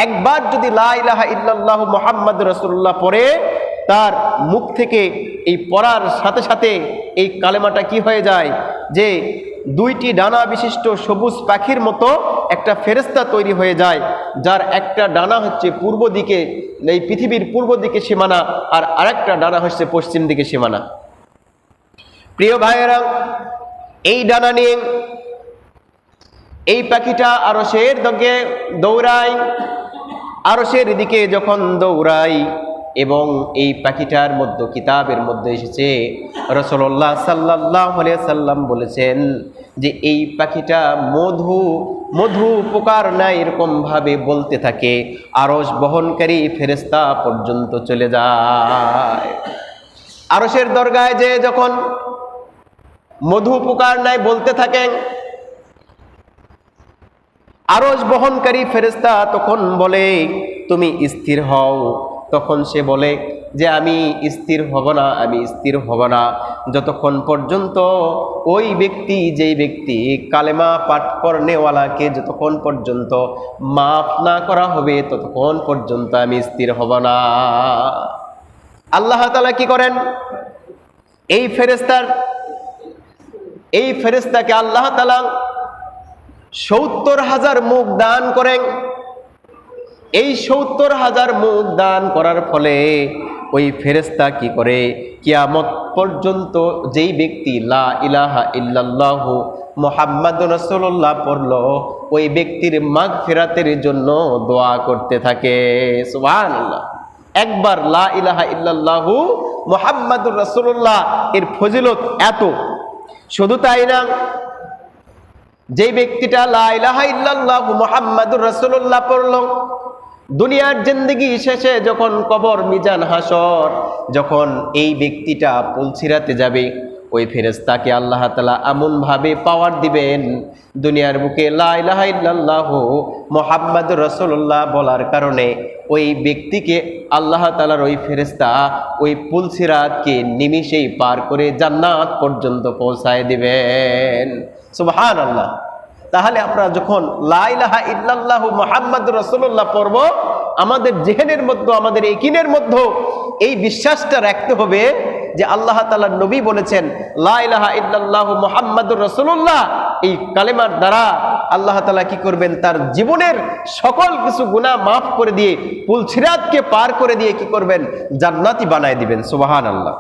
একবার যদি লা ইলাহা ইল্লাল্লাহু মুহাম্মাদুর রাসূলুল্লাহ পড়ে, তার মুখ থেকে এই পড়ার সাথে সাথে এই কালেমাটা কি হয়ে যায়, যে দুইটি ডানা বিশিষ্ট সবুজ পাখির মতো একটা ফেরেশতা তৈরি হয়ে যায়, যার একটা ডানা হচ্ছে পূর্ব দিকে, এই পৃথিবীর পূর্ব দিকে সীমানা, আর আরেকটা ডানা হচ্ছে পশ্চিম দিকে সীমানা। প্রিয় ভাইয়েরা, এই ডানা নিয়ে এই পাখিটা আরশের দিকে দৌড়ায়। আরশের দিকে যখন দৌড়ায়, এবং এই পাখিটার মধ্যে কিতাবের মধ্যে এসেছে, রাসূলুল্লাহ সাল্লাল্লাহু আলাইহি সাল্লাম বলেছেন যে এই পাখিটা মধু পোকার না এরকম ভাবে বলতে থাকে, আরশ বহনকারী ফেরেশতা পর্যন্ত চলে যায়। আরশের দরগায় যে যখন মধু পোকার নাই বলতে থাকেন, আরশ বহনকারী ফেরেশতা তখন বলে তুমি স্থির হও। তখন সে বলে যে আমি স্থির হব না, আমি স্থির হব না যতক্ষণ পর্যন্ত ওই ব্যক্তি, যেই ব্যক্তি কালেমা পাঠ করনেওয়ালাকে যতক্ষণ পর্যন্ত মাফ না করা হবে ততক্ষণ পর্যন্ত আমি স্থির হব না। আল্লাহ তাআলা কি করেন, এই ফেরেশতাকে আল্লাহ তাআলা ৭০,০০০ মুখ দান করেন। এই ৭০,০০০ মুখ দান করার ফলে ওই ফেরেশতা কি করে, কিয়ামত পর্যন্ত যেই ব্যক্তি লা ইলাহা ইল্লাল্লাহু মুহাম্মাদুর রাসূলুল্লাহ পড়ল, ওই ব্যক্তির মাগফিরাতের জন্য দোয়া করতে থাকে। সুবহানাল্লাহ। একবার লা ইলাহা ইল্লাল্লাহু মুহাম্মাদুর রাসূলুল্লাহ এর ফজিলত এত। শুধু তাই না, যেই ব্যক্তিটা লা ইলাহা ইল্লাল্লাহু মুহাম্মাদুর রাসূলুল্লাহ পড়ল, দুনিয়ার জিন্দেগি শেষে যখন কবর, মিজান, হাসর, যখন এই ব্যক্তিটা পুলসিরাতে যাবে, ওই ফেরেশতাকে আল্লাহ তাআলা এমন ভাবে পাওয়ার দিবেন, দুনিয়ার বুকে লা ইলাহা ইল্লাল্লাহু মুহাম্মাদুর রাসূলুল্লাহ বলার কারণে ওই ব্যক্তিকে আল্লাহ তাআলার ওই ফেরেশতা ওই পুলসিরাতকে নিমিষেই পার করে জান্নাত পর্যন্ত পৌঁছায় দিবেন। সুবহানাল্লাহ। তাহলে আমরা যখন লা ইলাহা ইল্লাল্লাহু মুহাম্মাদুর রাসূলুল্লাহ পড়ব, আমাদের জেহেনের মধ্যে, আমাদের ইয়াকিনের মধ্যে এই বিশ্বাসটা রাখতে হবে যে আল্লাহ তাআলার নবী বলেছেন লা ইলাহা ইল্লাল্লাহু মুহাম্মাদুর রাসূলুল্লাহ, এই কালেমার দ্বারা আল্লাহ তাআলা কি করবেন, তার জীবনের সকল কিছু গুনাহ মাফ করে দিয়ে পুলসিরাতকে পার করে দিয়ে কি করবেন, জান্নাতি বানায় দিবেন। সুবহানাল্লাহ।